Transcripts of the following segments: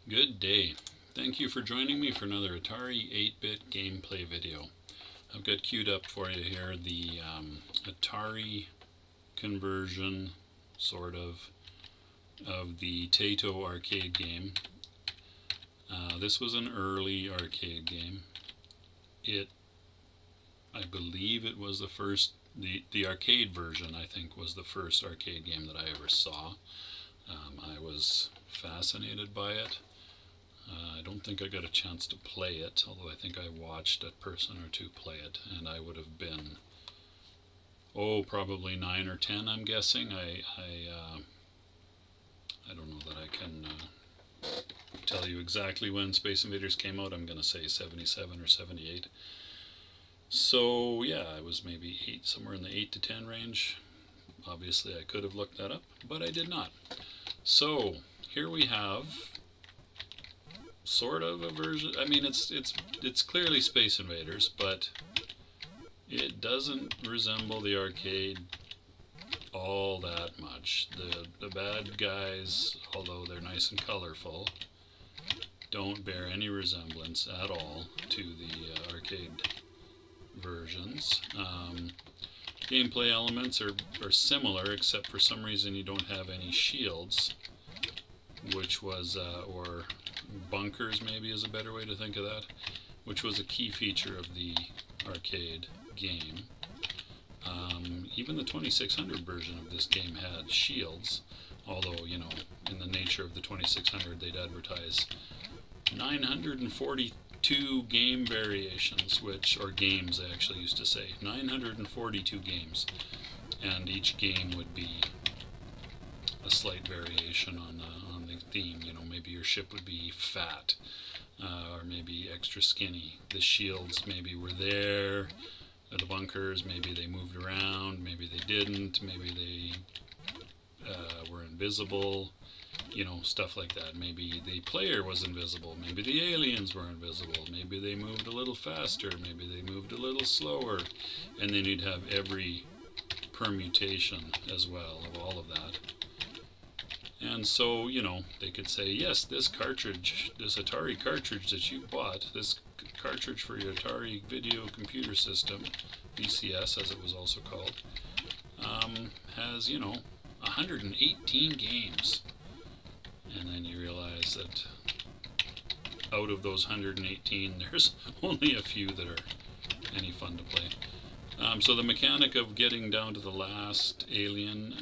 Good day. Thank you for joining me for another Atari 8-bit gameplay video. I've got queued up for you here the Atari conversion, sort of the Taito arcade game. This was an early arcade game. I believe it was the first, the arcade version I think was the first arcade game that I ever saw. I was fascinated by it. I don't think I got a chance to play it, although I think I watched a person or two play it, and I would have been, probably 9 or 10, I'm guessing. I don't know that I can tell you exactly when Space Invaders came out. I'm going to say 77 or 78. So, yeah, I was maybe somewhere in the 8 to 10 range. Obviously, I could have looked that up, but I did not. So, here we have sort of a version. I mean, it's clearly Space Invaders, but it doesn't resemble the arcade all that much. The bad guys, although they're nice and colorful, don't bear any resemblance at all to the arcade versions. Gameplay elements are similar, except for some reason you don't have any shields, which was, or bunkers maybe is a better way to think of that, which was a key feature of the arcade game. Even the 2600 version of this game had shields, although, you know, in the nature of the 2600 they'd advertise 942 game variations, or games they actually used to say, 942 games, and each game would be a slight variation on the theme. You know, maybe your ship would be fat, or maybe extra skinny. The shields maybe were there. The bunkers, maybe they moved around, maybe they didn't, maybe they were invisible. You know, stuff like that. Maybe the player was invisible, maybe the aliens were invisible, maybe they moved a little faster, maybe they moved a little slower, and then you'd have every permutation as well of all of that. And so, you know, they could say, yes, this Atari cartridge that you bought, this cartridge for your Atari video computer system, VCS as it was also called, has, 118 games. And then you realize that out of those 118, there's only a few that are any fun to play. So the mechanic of getting down to the last alien,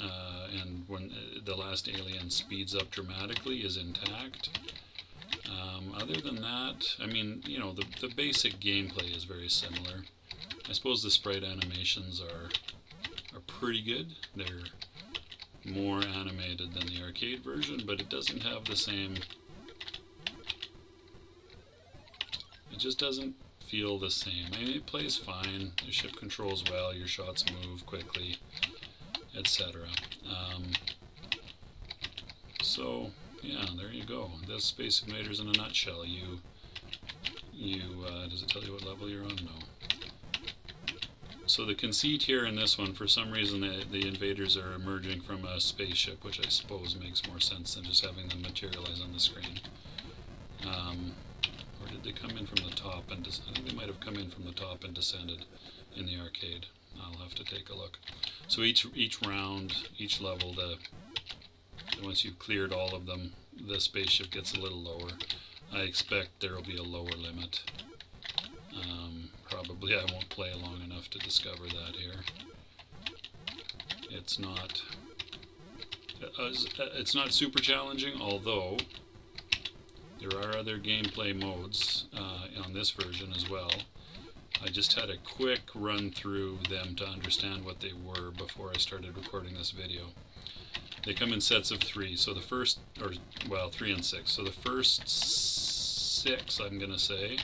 and when the last alien speeds up dramatically, is intact. Other than that, I mean, you know, the basic gameplay is very similar. I suppose the sprite animations are pretty good. They're more animated than the arcade version, but it doesn't have the same. It just doesn't feel the same. I mean, it plays fine. Your ship controls well. Your shots move quickly, etc. So yeah, there you go. That's Space Invaders in a nutshell. Does it tell you what level you're on? No. So the conceit here in this one, for some reason, the invaders are emerging from a spaceship, which I suppose makes more sense than just having them materialize on the screen. Or did they come in from the top and I think they might have come in from the top and descended in the arcade. I'll have to take a look. So each round, each level, once you've cleared all of them, the spaceship gets a little lower. I expect there will be a lower limit. Probably I won't play long enough to discover that here. It's not super challenging, although there are other gameplay modes on this version as well. I just had a quick run through them to understand what they were before I started recording this video. They come in sets of 3, so the first, 3 and 6. So the first 6, I'm going to say,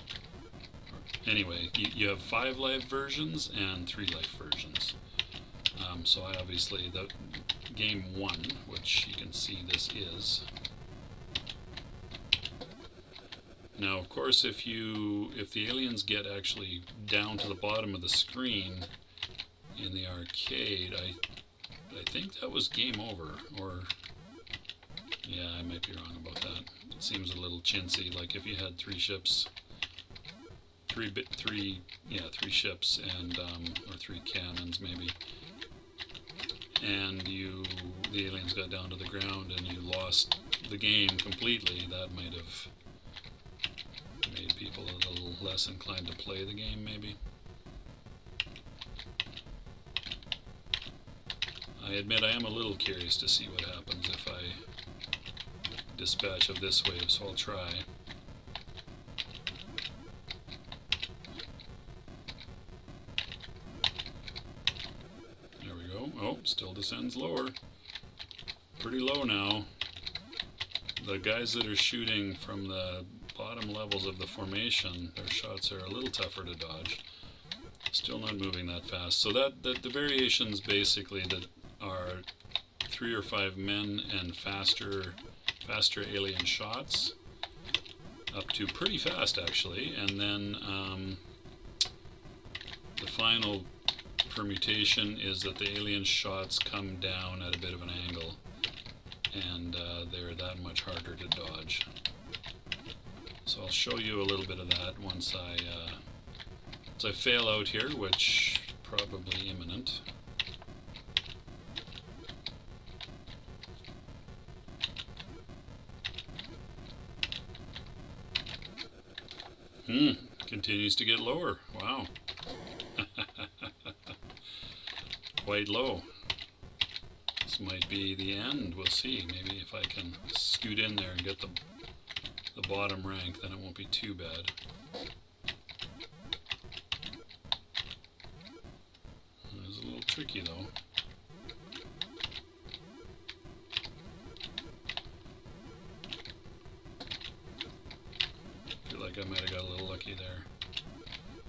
anyway, you have 5 live versions and 3 live versions. So I obviously, the game 1, which you can see this is. Now, of course, if the aliens get actually down to the bottom of the screen in the arcade, I think that was game over, or yeah, I might be wrong about that. It seems a little chintzy, like if you had three ships, three ships and or three cannons maybe, and the aliens got down to the ground and you lost the game completely. That might have made people a little less inclined to play the game, maybe. I admit I am a little curious to see what happens if I dispatch of this wave, so I'll try. There we go. Oh, still descends lower. Pretty low now. The guys that are shooting from the bottom levels of the formation, their shots are a little tougher to dodge. Still not moving that fast. So that the variations basically that are 3 or 5 men and faster alien shots, up to pretty fast actually, and then the final permutation is that the alien shots come down at a bit of an angle, and they're that much harder to dodge. So I'll show you a little bit of that once I fail out here, which probably imminent. Continues to get lower. Wow. Quite low. This might be the end. We'll see. Maybe if I can scoot in there and get the bottom rank, then it won't be too bad. It's a little tricky though. Feel like I might have got a little lucky there,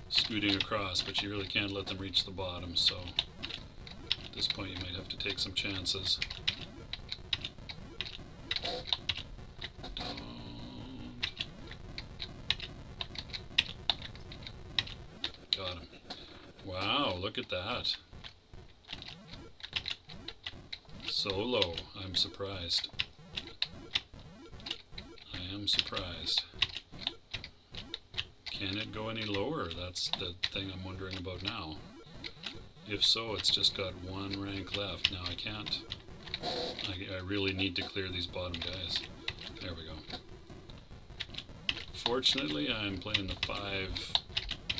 scooting across, but you really can't let them reach the bottom, so at this point you might have to take some chances. Got him. Wow, look at that. So low. I'm surprised. I am surprised. Can it go any lower? That's the thing I'm wondering about now. If so, it's just got one rank left. Now I can't. I really need to clear these bottom guys. There we go. Fortunately, I'm playing the 5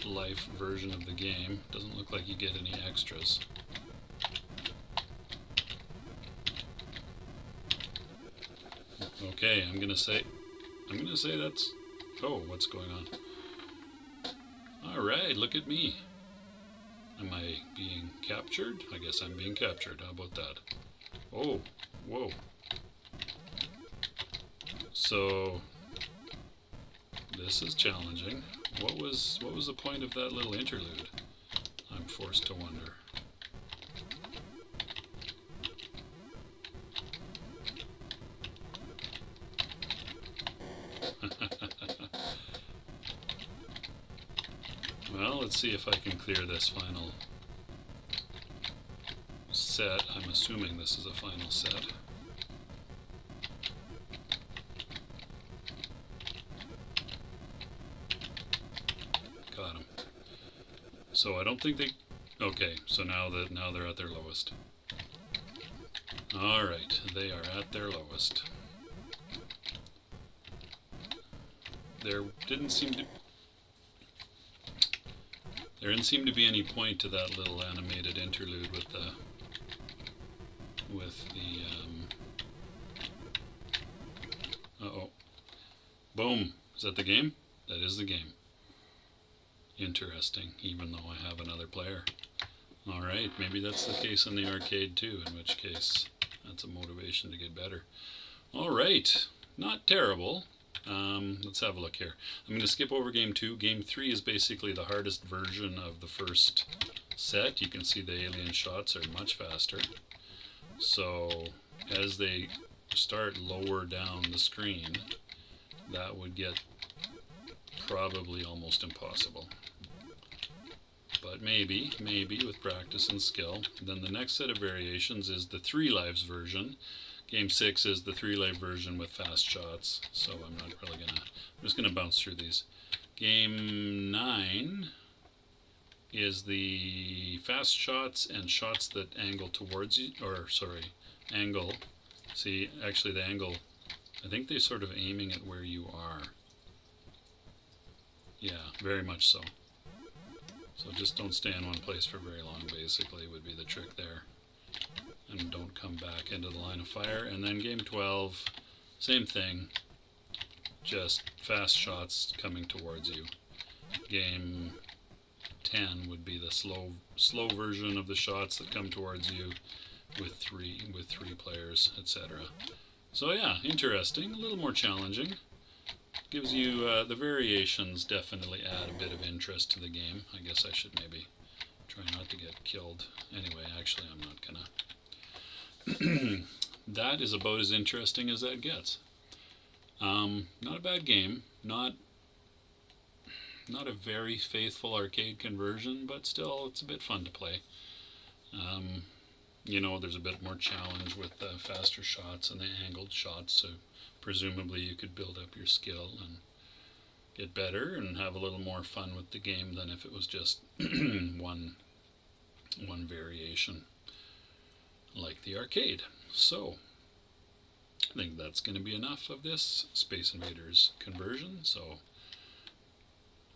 life version of the game. Doesn't look like you get any extras. Okay, I'm gonna say that's... Oh, what's going on? Alright, look at me. Am I being captured? I guess I'm being captured. How about that? Oh, whoa. So, this is challenging. What was the point of that little interlude? I'm forced to wonder. Well, let's see if I can clear this final set. I'm assuming this is a final set. Got him. So I don't think they... Okay, so now they're at their lowest. Alright, they are at their lowest. There didn't seem to be any point to that little animated interlude with the uh-oh. Boom. Is that the game? That is the game. Interesting, even though I have another player. Alright, maybe that's the case in the arcade too, in which case that's a motivation to get better. Alright, not terrible. Let's have a look here. I'm going to skip over game 2. Game 3 is basically the hardest version of the first set. You can see the alien shots are much faster. So as they start lower down the screen, that would get probably almost impossible. But maybe with practice and skill. Then the next set of variations is the 3 lives version. Game 6 is the 3-life version with fast shots, so I'm not really gonna. I'm just gonna bounce through these. Game 9 is the fast shots and shots that angle towards you, or sorry, angle. See, actually the angle, I think they're sort of aiming at where you are. Yeah, very much so. So just don't stay in one place for very long, basically, would be the trick there. And don't come back into the line of fire. And then game 12, same thing, just fast shots coming towards you. Game 10 would be the slow version of the shots that come towards you with three players, etc. So yeah, interesting, a little more challenging. Gives you the variations definitely add a bit of interest to the game. I guess I should maybe try not to get killed. Anyway, actually I'm not gonna. That is about as interesting as that gets. Not a bad game, not a very faithful arcade conversion, but still it's a bit fun to play. You know, there's a bit more challenge with the faster shots and the angled shots, so presumably you could build up your skill and get better and have a little more fun with the game than if it was just one variation like the arcade. So I think that's going to be enough of this Space Invaders conversion. So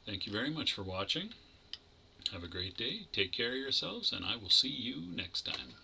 thank you very much for watching. Have a great day. Take care of yourselves, and I will see you next time.